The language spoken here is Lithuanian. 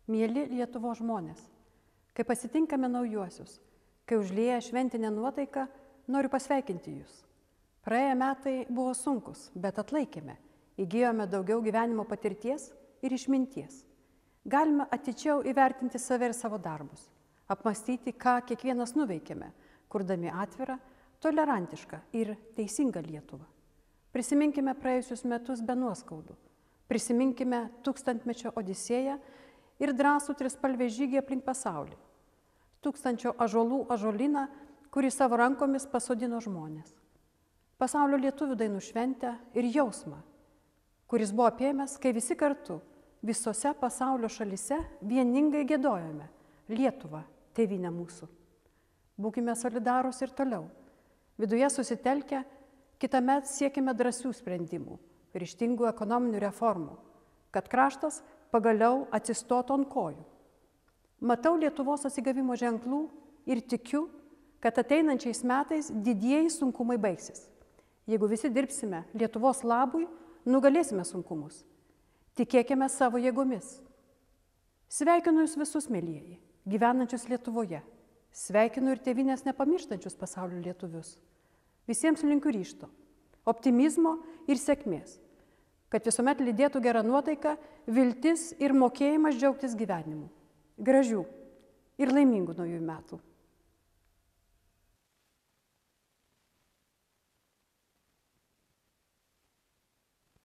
Mieli Lietuvos žmonės, kai pasitinkame naujuosius, kai užlieja šventinę nuotaiką, noriu pasveikinti jūs. Praėję metai buvo sunkus, bet atlaikėme, įgijome daugiau gyvenimo patirties ir išminties. Galime atidžiau įvertinti save ir savo darbus, apmastyti, ką kiekvienas nuveikėme, kurdami atvirą, tolerantišką ir teisingą Lietuvą. Prisiminkime praėjusius metus be nuoskaudų, prisiminkime tūkstantmečio odisėją ir drąsų trispalvę žygį aplink pasaulį. 1000 ąžuolų ąžuolyną, kurį savo rankomis pasodino žmonės. Pasaulio lietuvių dainų šventę ir jausmą, kuris buvo apėmęs, kai visi kartu visose pasaulio šalyse vieningai giedojome Lietuvą, tėvynę mūsų. Būkime solidarūs ir toliau. Viduje susitelkę, kitąmet siekime drąsių sprendimų, ryžtingų ekonominių reformų, kad kraštas pagaliau atsistotų ant kojų. Matau Lietuvos atsigavimo ženklų ir tikiu, kad ateinančiais metais didieji sunkumai baigsis. Jeigu visi dirbsime Lietuvos labui, nugalėsime sunkumus. Tikėkime savo jėgomis. Sveikinu jūs visus, mielieji, gyvenančius Lietuvoje. Sveikinu ir tėvynės nepamirštančius pasaulio lietuvius. Visiems linkiu ryžto, optimizmo ir sėkmės, kad visuomet lydėtų gera nuotaika, viltis ir mokėjimas džiaugtis gyvenimu. Gražių ir laimingų naujųjų metų.